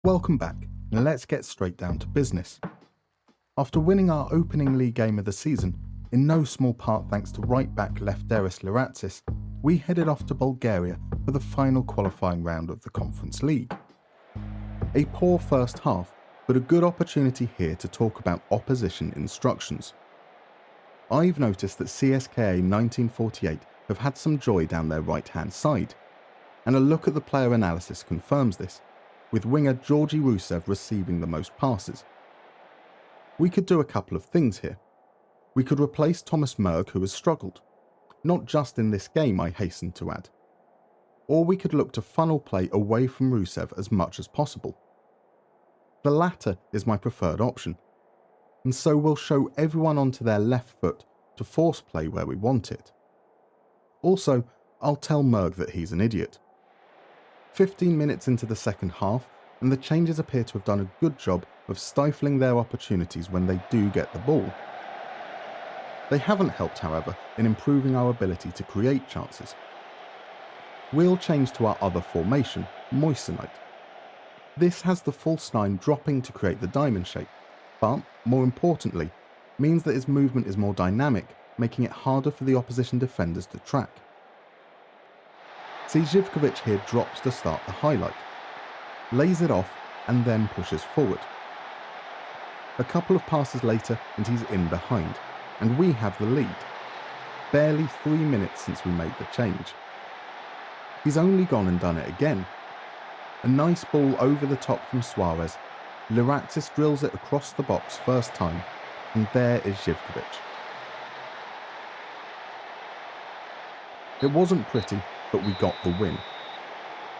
Welcome back, and let's get straight down to business. After winning our opening league game of the season, in no small part thanks to right-back Lefteris Liratsis, we headed off to Bulgaria for the final qualifying round of the Conference League. A poor first half, but a good opportunity here to talk about opposition instructions. I've noticed that CSKA 1948 have had some joy down their right-hand side, and a look at the player analysis confirms this, with winger Georgi Rusev receiving the most passes. We could do a couple of things here. We could replace Thomas Merg, who has struggled, not just in this game I hasten to add. Or we could look to funnel play away from Rusev as much as possible. The latter is my preferred option, and so we'll show everyone onto their left foot to force play where we want it. Also, I'll tell Merg that he's an idiot. 15 minutes into the second half, and the changes appear to have done a good job of stifling their opportunities when they do get the ball. They haven't helped, however, in improving our ability to create chances. We'll change to our other formation, Moissanite. This has the false nine dropping to create the diamond shape, but, more importantly, means that his movement is more dynamic, making it harder for the opposition defenders to track. See, Živković here drops to start the highlight, lays it off and then pushes forward. A couple of passes later and he's in behind, and we have the lead. Barely 3 minutes since we made the change. He's only gone and done it again. A nice ball over the top from Suarez. Liratsis drills it across the box first time, and there is Živković. It wasn't pretty, but we got the win.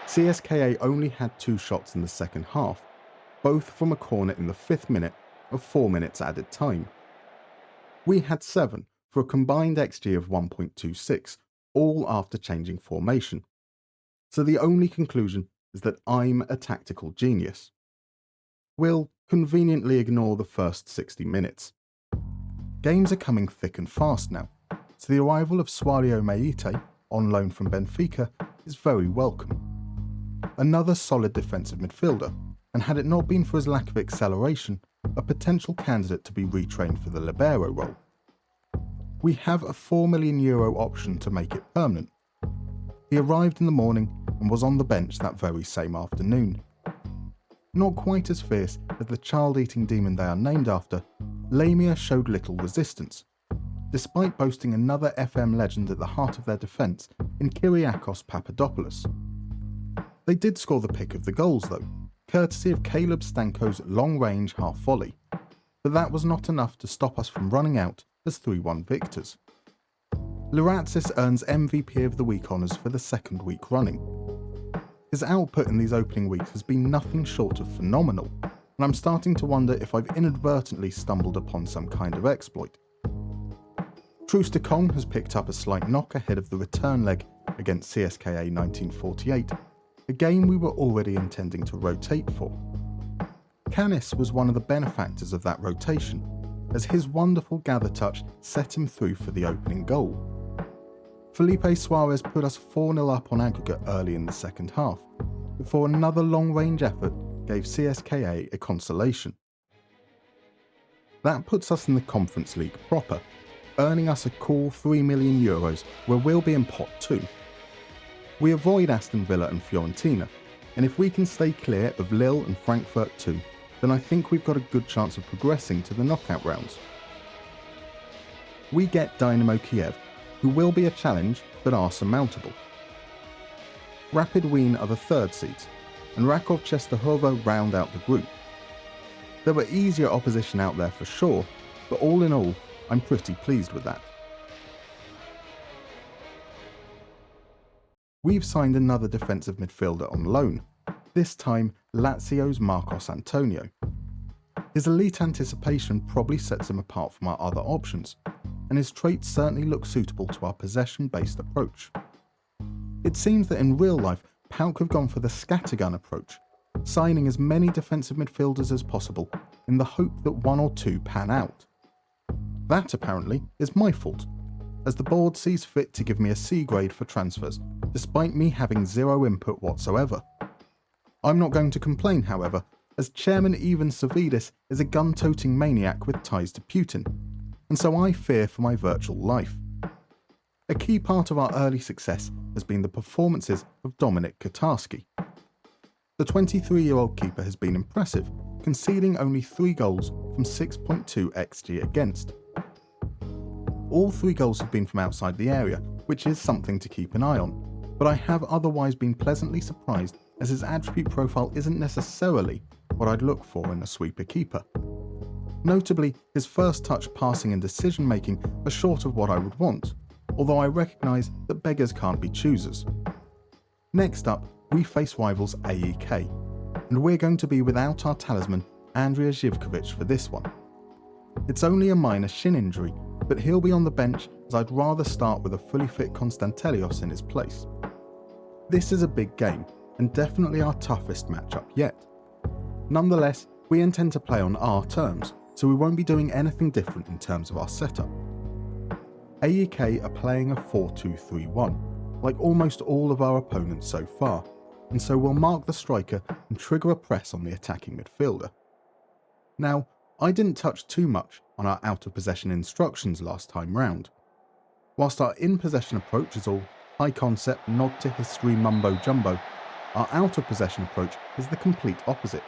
CSKA only had 2 shots in the second half, both from a corner in the 5th minute of 4 minutes added time. We had 7 for a combined XG of 1.26, all after changing formation. So the only conclusion is that I'm a tactical genius. We'll conveniently ignore the first 60 minutes. Games are coming thick and fast now, so the arrival of Suario Meite, on loan from Benfica, is very welcome. Another solid defensive midfielder, and had it not been for his lack of acceleration, a potential candidate to be retrained for the libero role. We have a €4 million option to make it permanent. He arrived in the morning and was on the bench that very same afternoon. Not quite as fierce as the child-eating demon they are named after, Lamia showed little resistance, despite boasting another FM legend at the heart of their defence in Kyriakos Papadopoulos. They did score the pick of the goals though, courtesy of Caleb Stanko's long-range half-volley, but that was not enough to stop us from running out as 3-1 victors. Liratsis earns MVP of the Week honours for the second week running. His output in these opening weeks has been nothing short of phenomenal, and I'm starting to wonder if I've inadvertently stumbled upon some kind of exploit. Troost-Ekong has picked up a slight knock ahead of the return leg against CSKA 1948, a game we were already intending to rotate for. Canis was one of the benefactors of that rotation, as his wonderful gather touch set him through for the opening goal. Felipe Suarez put us 4-0 up on aggregate early in the second half, before another long-range effort gave CSKA a consolation. That puts us in the Conference League proper, earning us a cool €3 million, where we'll be in pot 2. We avoid Aston Villa and Fiorentina, and if we can stay clear of Lille and Frankfurt too, then I think we've got a good chance of progressing to the knockout rounds. We get Dynamo Kiev, who will be a challenge but are surmountable. Rapid Wien are the 3rd seeds, and Rakov Czestochowa round out the group. There were easier opposition out there for sure, but all in all, I'm pretty pleased with that. We've signed another defensive midfielder on loan, this time Lazio's Marcos Antonio. His elite anticipation probably sets him apart from our other options, and his traits certainly look suitable to our possession-based approach. It seems that in real life, PAOK have gone for the scattergun approach, signing as many defensive midfielders as possible in the hope that 1 or 2 pan out. That, apparently, is my fault, as the board sees fit to give me a C grade for transfers, despite me having 0 input whatsoever. I'm not going to complain, however, as Chairman Ivan Savidis is a gun-toting maniac with ties to Putin, and so I fear for my virtual life. A key part of our early success has been the performances of Dominik Kotarski. The 23-year-old keeper has been impressive, conceding only 3 goals from 6.2 xG against. All 3 goals have been from outside the area, which is something to keep an eye on, but I have otherwise been pleasantly surprised as his attribute profile isn't necessarily what I'd look for in a sweeper keeper. Notably, his first touch passing and decision making are short of what I would want, although I recognise that beggars can't be choosers. Next up, we face rivals AEK, and we're going to be without our talisman Andrija Živković for this one. It's only a minor shin injury, but he'll be on the bench as I'd rather start with a fully fit Konstantelios in his place. This is a big game, and definitely our toughest matchup yet. Nonetheless, we intend to play on our terms, so we won't be doing anything different in terms of our setup. AEK are playing a 4-2-3-1, like almost all of our opponents so far, and so we'll mark the striker and trigger a press on the attacking midfielder. Now, I didn't touch too much on our out-of-possession instructions last time round. Whilst our in-possession approach is all high concept, nod to history mumbo-jumbo, our out-of-possession approach is the complete opposite,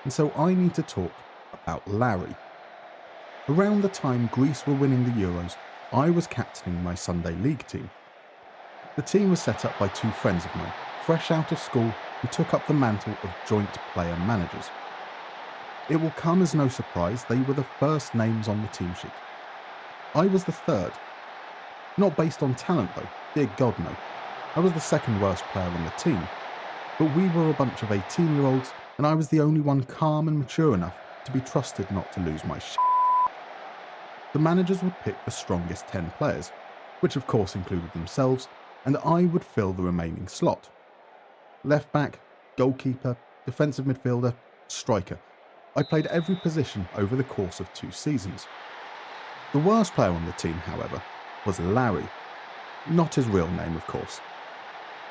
and so I need to talk about Larry. Around the time Greece were winning the Euros, I was captaining my Sunday League team. The team was set up by 2 friends of mine, fresh out of school, who took up the mantle of joint player managers. It will come as no surprise they were the first names on the team sheet. I was the third. Not based on talent though, dear God no. I was the second worst player on the team, but we were a bunch of 18-year-olds and I was the only one calm and mature enough to be trusted not to lose my shit. The managers would pick the strongest 10 players, which of course included themselves, and I would fill the remaining slot. Left back, goalkeeper, defensive midfielder, striker. I played every position over the course of 2 seasons. The worst player on the team, however, was Larry. Not his real name, of course.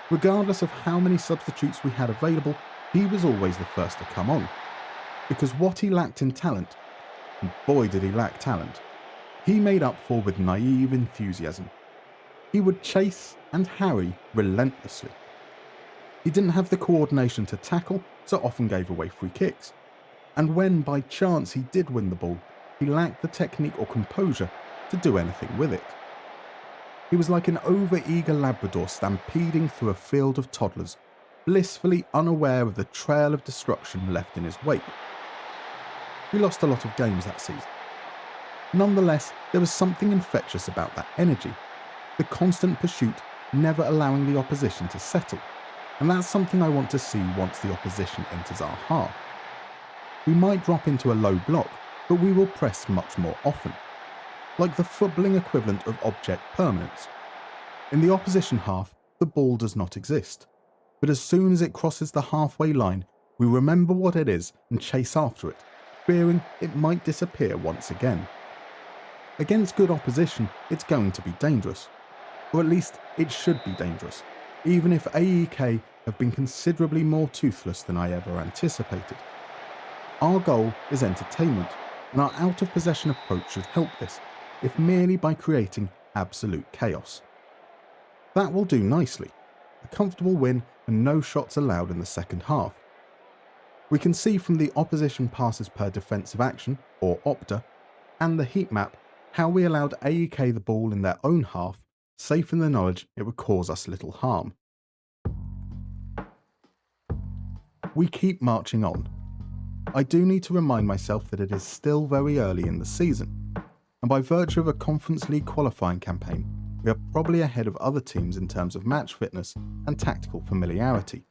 Regardless of how many substitutes we had available, he was always the first to come on. Because what he lacked in talent, and boy did he lack talent, he made up for with naive enthusiasm. He would chase and harry relentlessly. He didn't have the coordination to tackle, so often gave away free kicks. And when by chance he did win the ball, he lacked the technique or composure to do anything with it. He was like an over-eager Labrador stampeding through a field of toddlers, blissfully unaware of the trail of destruction left in his wake. We lost a lot of games that season. Nonetheless, there was something infectious about that energy, the constant pursuit never allowing the opposition to settle, and that's something I want to see once the opposition enters our half. We might drop into a low block, but we will press much more often, like the footballing equivalent of object permanence. In the opposition half, the ball does not exist, but as soon as it crosses the halfway line, we remember what it is and chase after it, fearing it might disappear once again. Against good opposition, it's going to be dangerous, or at least it should be dangerous, even if AEK have been considerably more toothless than I ever anticipated. Our goal is entertainment, and our out-of-possession approach should help this, if merely by creating absolute chaos. That will do nicely, a comfortable win and no shots allowed in the second half. We can see from the opposition passes per defensive action, or OPTA, and the heat map how we allowed AEK the ball in their own half, safe in the knowledge it would cause us little harm. We keep marching on. I do need to remind myself that it is still very early in the season, and by virtue of a Conference League qualifying campaign, we are probably ahead of other teams in terms of match fitness and tactical familiarity.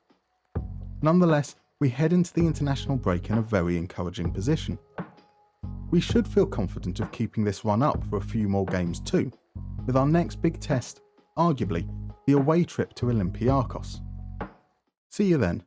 Nonetheless, we head into the international break in a very encouraging position. We should feel confident of keeping this run up for a few more games too, with our next big test, arguably, the away trip to Olympiakos. See you then.